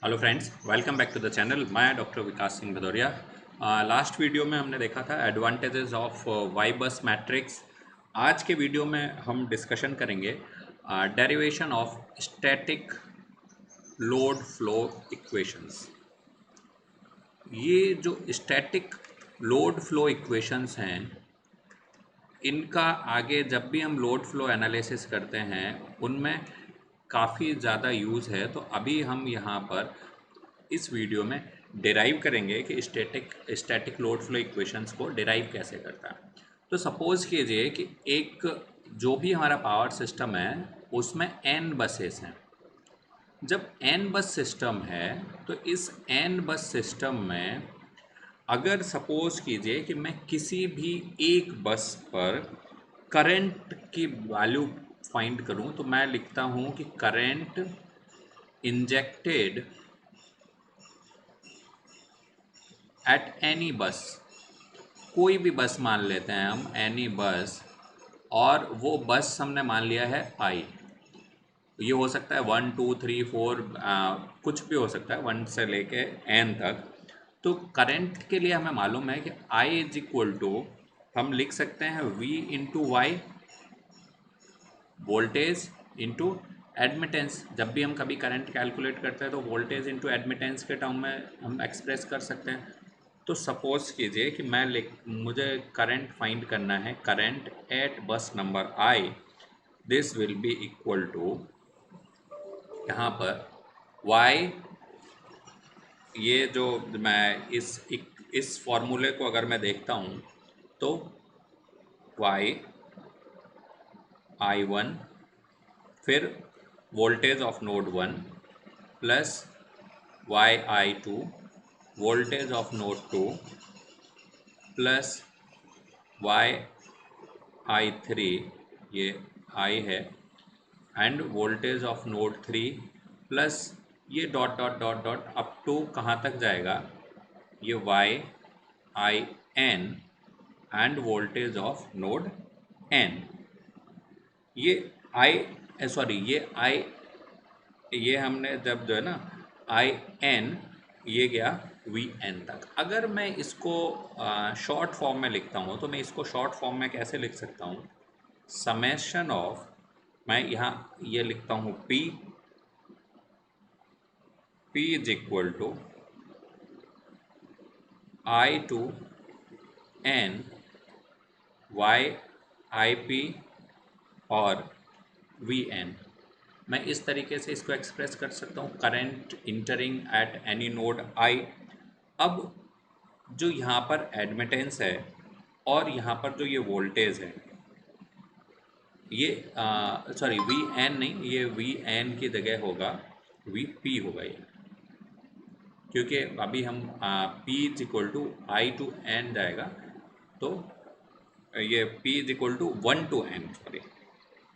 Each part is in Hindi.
Hello friends, welcome back to the channel. मैं doctor Vikas Singh Bhadauria. Last video में हमने देखा था advantages of Y bus matrix. आज के वीडियो में हम डिस्कशन करेंगे derivation of static load flow equations. ये जो स्टैटिक लोड फ्लो इक्वेशंस हैं, इनका आगे जब भी हम लोड फ्लो एनालिसिस करते हैं उनमें काफ़ी ज़्यादा यूज़ है। तो अभी हम यहाँ पर इस वीडियो में डिराइव करेंगे कि स्टैटिक लोड फ्लो इक्वेशंस को डिराइव कैसे करता है। तो सपोज़ कीजिए कि एक जो भी हमारा पावर सिस्टम है उसमें n बसेस हैं। जब n बस सिस्टम है तो इस n बस सिस्टम में अगर सपोज़ कीजिए कि मैं किसी भी एक बस पर करंट की वैल्यू फाइंड करूं, तो मैं लिखता हूं कि करंट इंजेक्टेड एट एनी बस। कोई भी बस मान लेते हैं हम, एनी बस, और वो बस हमने मान लिया है आई। ये हो सकता है 1 2 3 4, कुछ भी हो सकता है 1 से लेके n तक। तो करंट के लिए हमें मालूम है कि I इज इक्वल टू, हम लिख सकते हैं V into Y, voltage into admittance. जब भी हम कभी करंट कैलकुलेट करते हैं तो वोल्टेज इंटू एडमिटेंस के टर्म में हम एक्सप्रेस कर सकते हैं। तो सपोज कीजिए कि मुझे करंट फाइंड करना है, current at bus number I. This will be equal to, यहाँ पर y, ये जो मैं इस फॉर्मूले को अगर मैं देखता हूँ तो y I1, फिर voltage of node 1, plus YI2 voltage of node 2, plus YI3, ये I है, and voltage of node 3, plus ये dot dot dot dot up to कहाँ तक जाएगा, ये YIN and voltage of node N। ये ये हमने जब जो है ना IN, ये गया VN तक। अगर मैं इसको शॉर्ट फॉर्म में लिखता हूँ तो मैं इसको शॉर्ट फॉर्म में कैसे लिख सकता हूँ, समेशन ऑफ, मैं यहाँ ये लिखता हूँ P is equal to I to N YIP और VN। मैं इस तरीके से इसको एक्सप्रेस कर सकता हूँ, current entering at any node I। अब जो यहाँ पर एडमिटेंस है और यहाँ पर जो ये वोल्टेज है, ये सॉरी VN नहीं, ये VN की जगह होगा VP होगा ये, क्योंकि अभी हम P is equal to I to N जाएगा, तो ये P is equal to 1 to N, sorry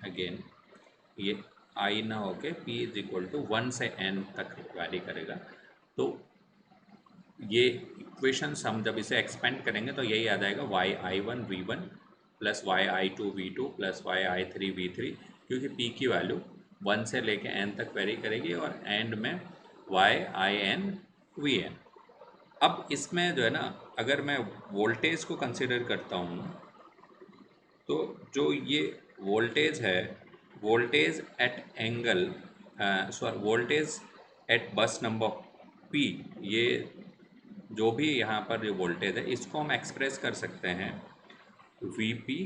again ये I ना होके P इज इक्वल टू 1 से N तक वैरी करेगा। तो ये इक्वेशंस हम जब इसे एक्सपेंड करेंगे तो यही आ जाएगा YI1 V1 plus YI2 V2 plus YI3 V3, क्योंकि P की वैल्यू 1 से लेके N तक वेरी करेगी और एंड में YIN VN। अब इसमें जो है ना, अगर मैं वोल्टेज को कंसिडर करता हूँ तो जो ये वोल्टेज है, voltage at angle, sorry voltage at bus number P, ये जो भी यहाँ पर जो वोल्टेज है इसको हम एक्सप्रेस कर सकते हैं VP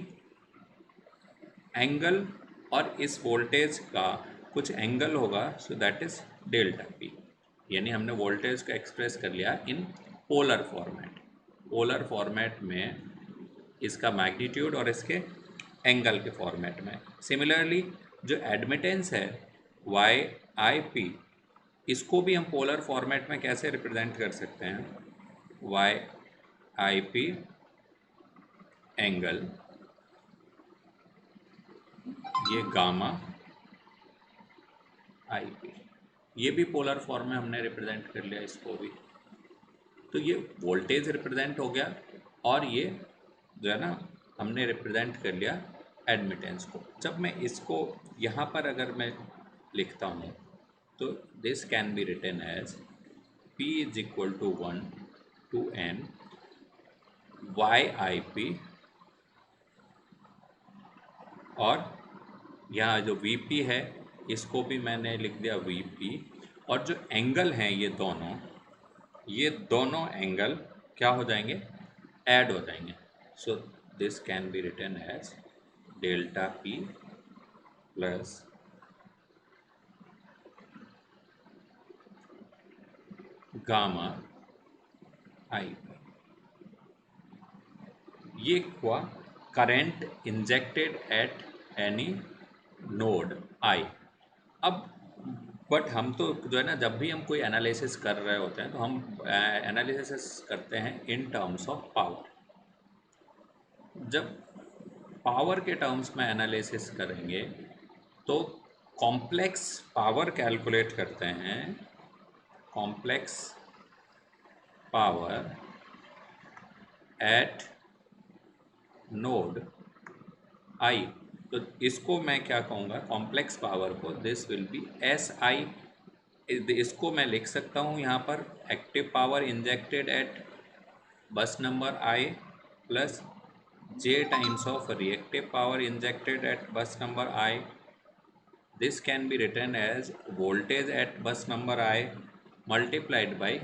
एंगल, और इस वोल्टेज का कुछ एंगल होगा, so that is delta P। यानी हमने वोल्टेज को एक्सप्रेस कर लिया in polar format. Polar format में इसका मैग्नीट्यूड और इसके एंगल के फॉर्मेट में। सिमिलरली जो एडमिटेंस है YIP, इसको भी हम पोलर फॉर्मेट में कैसे रिप्रेजेंट कर सकते हैं, YIP एंगल, ये गामा IP, ये भी पोलर फॉर्म में हमने रिप्रेजेंट कर लिया इसको भी। तो ये वोल्टेज रिप्रेजेंट हो गया और ये जो है ना हमने रिप्रेजेंट कर लिया एडमिटेंस को। जब मैं इसको यहाँ पर अगर मैं लिखता हूँ तो this can be written as P is equal to 1 to n Y I P, और यहाँ जो वी पी है इसको भी मैंने लिख दिया वी पी, और जो एंगल हैं ये दोनों एंगल क्या हो जाएंगे, ऐड हो जाएंगे. So this can be written as delta P plus gamma I. ये हुआ current injected at any node I. अब बट हम तो जो है ना, जब भी हम कोई एनालिसिस कर रहे होते हैं तो हम एनालिसिस करते हैं इन टर्म्स ऑफ पावर. जब पावर के टर्म्स में एनालिसिस करेंगे तो कॉम्प्लेक्स पावर कैलकुलेट करते हैं, complex power at node I. तो इसको मैं क्या कहूँगा, कॉम्प्लेक्स पावर को, this will be S I. इसको मैं लिख सकता हूँ यहाँ पर active power injected at bus number I plus J times of reactive power injected at bus number I. This can be written as voltage at bus number I multiplied by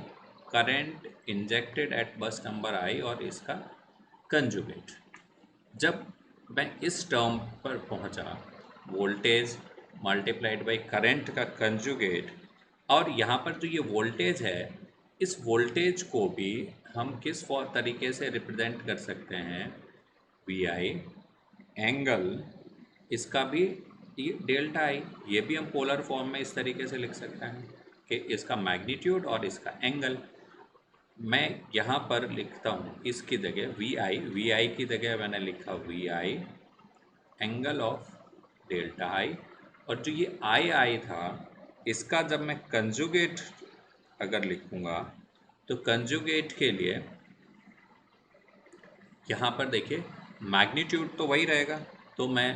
current injected at bus number I और इसका कंजुगेट. जब मैं इस टर्म पर पहुंचा, वोल्टेज मल्टीप्लाइड बाई करंट का कंजुगेट, और यहाँ पर जो ये वोल्टेज है, इस वोल्टेज को भी हम किस तरीके से रिप्रेजेंट कर सकते हैं, वी आई एंगल, इसका भी डेल्टा आई, ये भी हम पोलर फॉर्म में इस तरीके से लिख सकते हैं कि इसका मैग्नीट्यूड और इसका एंगल. मैं यहाँ पर लिखता हूँ इसकी जगह वी आई की जगह मैंने लिखा V I angle of delta I. और जो ये आई था, इसका जब मैं कंजुगेट अगर लिखूँगा तो कंजुगेट के लिए यहाँ पर देखिए मैग्नीट्यूड तो वही रहेगा. तो मैं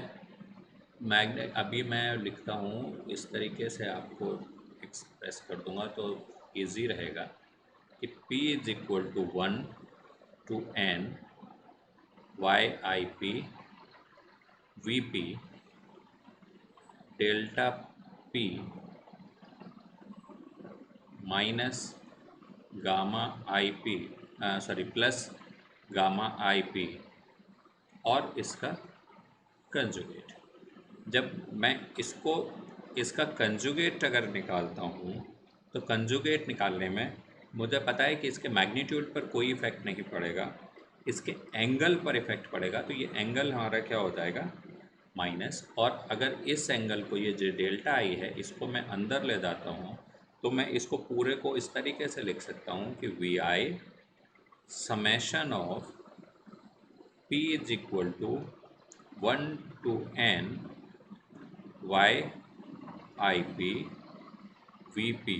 अभी मैं लिखता हूँ इस तरीके से, आपको एक्सप्रेस कर दूंगा तो इजी रहेगा कि P is equal to 1 to n Y I P V P delta P minus gamma I P, sorry plus gamma I P और इसका कंजुगेट. जब मैं इसका कंजुगेट अगर निकालता हूँ तो कंजुगेट निकालने में मुझे पता है कि इसके मैग्नीट्यूड पर कोई इफ़ेक्ट नहीं पड़ेगा, इसके एंगल पर इफ़ेक्ट पड़ेगा. तो ये एंगल हमारा क्या हो जाएगा, माइनस. और अगर इस एंगल को, ये जो डेल्टा आई है, इसको मैं अंदर ले जाता हूँ तो मैं इसको पूरे को इस तरीके से लिख सकता हूँ कि V I summation of P is equal to 1 to n Y I P V P,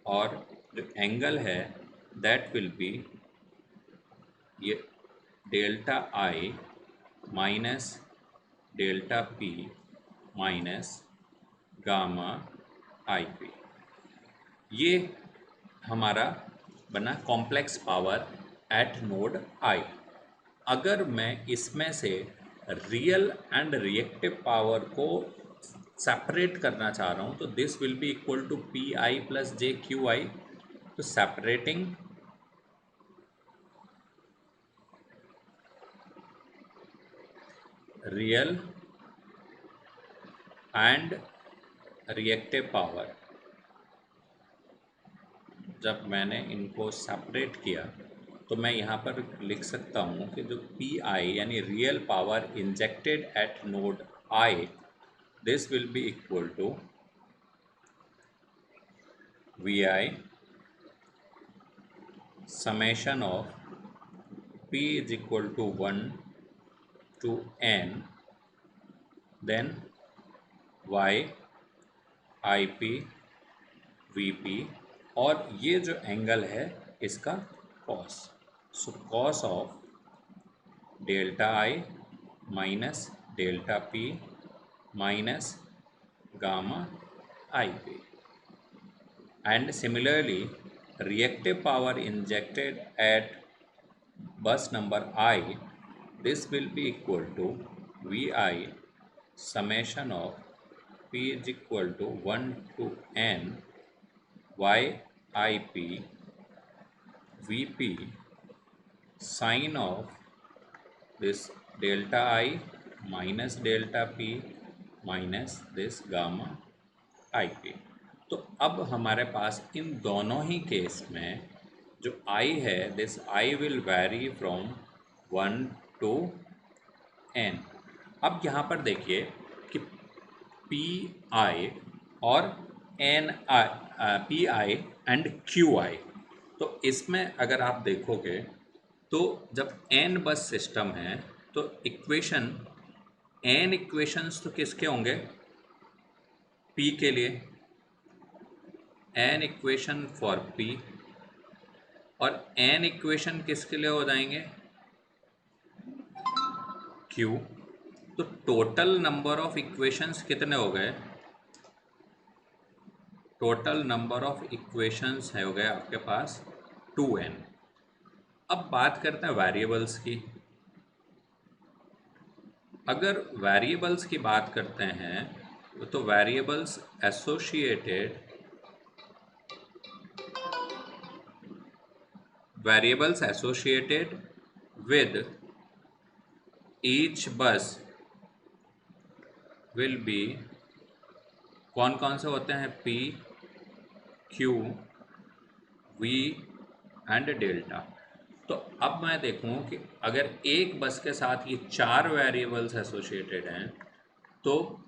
और जो एंगल है दैट विल बी ये delta I minus delta P minus gamma I P. ये हमारा बना complex power at node I. अगर मैं इसमें से रियल एंड रिएक्टिव पावर को सेपरेट करना चाह रहा हूँ तो this will be equal to P I plus J Q I. तो separating real and reactive power, जब मैंने इनको सेपरेट किया तो मैं यहाँ पर लिख सकता हूँ कि जो पी आई यानी real power injected at node I, this will be equal to V I summation of P is equal to 1 to n then Y I P V P, और ये जो एंगल है इसका cos. So cos of delta I minus delta P minus gamma I P. And similarly reactive power injected at bus number I, this will be equal to Vi summation of P is equal to 1 to N YIP Vp sine of this delta I minus delta P minus this gamma IP। तो अब हमारे पास इन दोनों ही केस में जो I है, this I will vary from 1 to N। अब यहाँ पर देखिए कि पी आई और N I P I and Q I, तो इसमें अगर आप देखोगे तो जब एन बस सिस्टम है तो इक्वेशन एन इक्वेशंस तो किसके होंगे, पी के लिए एन इक्वेशन फॉर पी, और एन इक्वेशन किसके लिए हो जाएंगे, क्यू। तो टोटल नंबर ऑफ इक्वेशंस कितने हो गए, टोटल नंबर ऑफ इक्वेशंस है हो गए आपके पास 2n। अब बात करते हैं वेरिएबल्स की। अगर वेरिएबल्स की बात करते हैं तो variables associated with each bus will be, कौन कौन से होते हैं, P Q V and delta. तो अब मैं देखूं कि अगर एक बस के साथ ये 4 वेरिएबल्स एसोसिएटेड हैं तो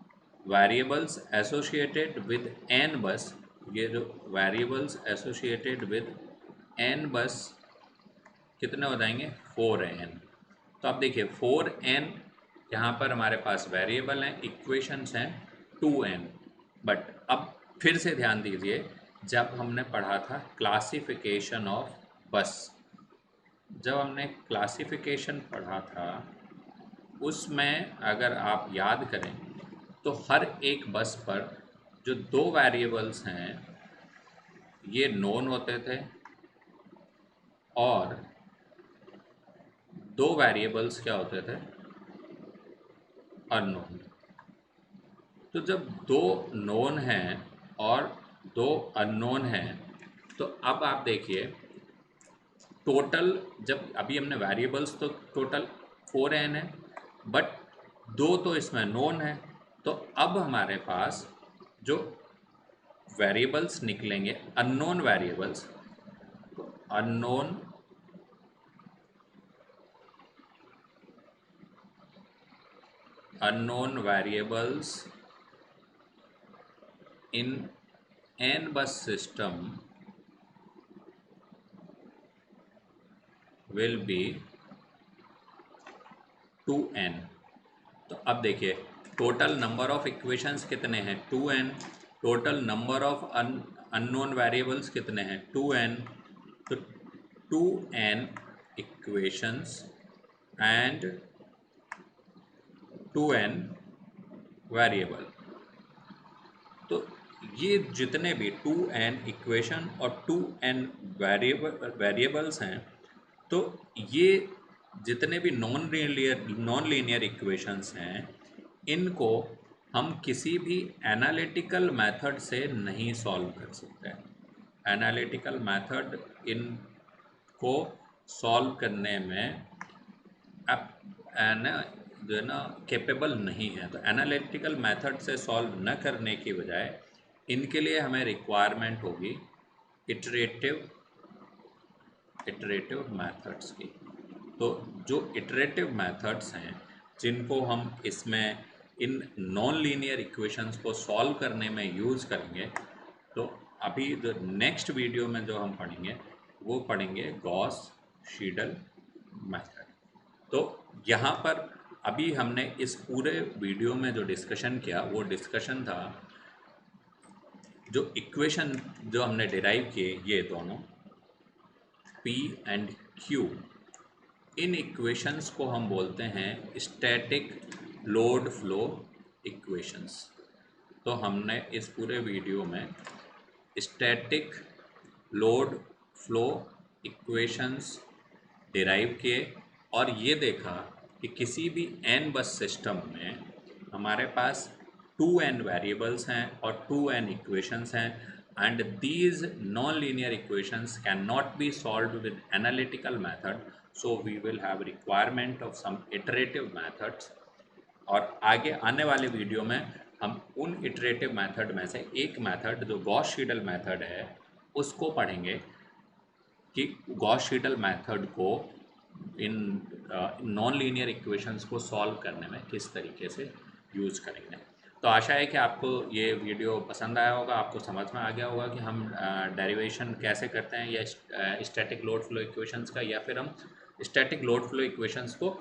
वेरिएबल्स एसोसिएटेड विद एन बस, ये जो वेरिएबल्स एसोसिएटेड विद एन बस कितने हो जाएंगे, 4n। तो आप देखिए 4n यहाँ पर हमारे पास वेरिएबल हैं, इक्वेशंस हैं 2n। बट अब फिर से ध्यान दीजिए, जब हमने पढ़ा था क्लासिफिकेशन ऑफ बस, जब हमने क्लासिफिकेशन पढ़ा था उसमें अगर आप याद करें तो हर एक बस पर जो 2 वेरिएबल्स हैं ये नोन होते थे और 2 वेरिएबल्स क्या होते थे, अननोन। तो जब 2 नोन हैं और 2 अननोन हैं तो अब आप देखिए टोटल, जब अभी हमने वेरिएबल्स तो टोटल 4n है बट 2 तो इसमें नोन है, तो अब हमारे पास जो वेरिएबल्स निकलेंगे अननोन वेरिएबल्स, तो अननोन वेरिएबल्स इन n बस सिस्टम विल बी 2n। तो अब देखिए टोटल नंबर ऑफ इक्वेशंस कितने हैं, 2n। Total number of unknown variables कितने हैं, 2n। तो 2n equations and 2n variable. तो ये जितने भी 2n इक्वेशन और 2n वेरिएबल्स हैं, तो ये जितने भी नॉन लीनियर इक्वेशंस हैं इनको हम किसी भी एनालिटिकल मेथड से नहीं सॉल्व कर सकते। एनालिटिकल मेथड इनको सॉल्व करने में जो है ना कैपेबल नहीं है। तो एनालिटिकल मेथड से सॉल्व न करने की बजाय इनके लिए हमें रिक्वायरमेंट होगी इटरेटिव मेथड्स की। तो जो इटरेटिव मेथड्स हैं जिनको हम इसमें इन नॉन लीनियर इक्वेशंस को सॉल्व करने में यूज़ करेंगे, तो अभी जो नेक्स्ट वीडियो में जो हम पढ़ेंगे वो पढ़ेंगे गॉस शीडल मेथड। तो यहाँ पर अभी हमने इस पूरे वीडियो में जो डिस्कशन किया वो डिस्कशन था जो इक्वेशन जो हमने डिराइव किए ये दोनों P and Q, in equations को हम बोलते हैं स्टैटिक लोड फ्लो इक्वेशंस। तो हमने इस पूरे वीडियो में static load flow equations derive किए और ये देखा कि किसी भी n बस सिस्टम में हमारे पास 2n वेरिएबल्स हैं और 2n इक्वेशंस हैं and these non linear equations can not be solved with analytical method, so we will have requirement of some iterative methods. और आगे आने वाले वीडियो में हम उन इटरेटिव मेथड में से एक मेथड जो गॉस सीडल मेथड है उसको पढ़ेंगे कि गॉस सीडल मेथड को इन नॉन लीनियर इक्वेशंस को सॉल्व करने में किस तरीके से यूज़ करेंगे। तो आशा है कि आपको ये वीडियो पसंद आया होगा, आपको समझ में आ गया होगा कि हम डेरिवेशन कैसे करते हैं या स्टैटिक लोड फ्लो इक्वेशंस का, या फिर हम स्टैटिक लोड फ्लो इक्वेशंस को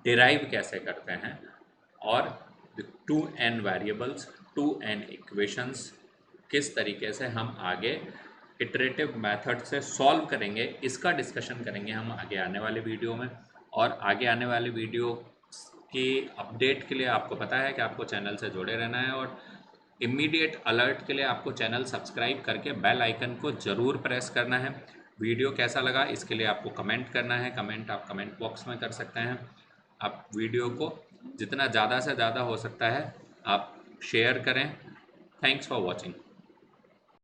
डिराइव कैसे करते हैं, और two N variables, two N equations किस तरीके से हम आगे इटरेटिव मेथड से सॉल्व करेंगे, इसका डिस्कशन करेंगे हम आगे आने वाले वीडियो में। और आगे आने वाले वीडियो की अपडेट के लिए आपको पता है कि आपको चैनल से जुड़े रहना है, और इमीडिएट अलर्ट के लिए आपको चैनल सब्सक्राइब करके बेल आइकन को ज़रूर प्रेस करना है। वीडियो कैसा लगा इसके लिए आपको कमेंट करना है, कमेंट आप कमेंट बॉक्स में कर सकते हैं। आप वीडियो को जितना ज़्यादा से ज़्यादा हो सकता है आप शेयर करें। Thanks for watching.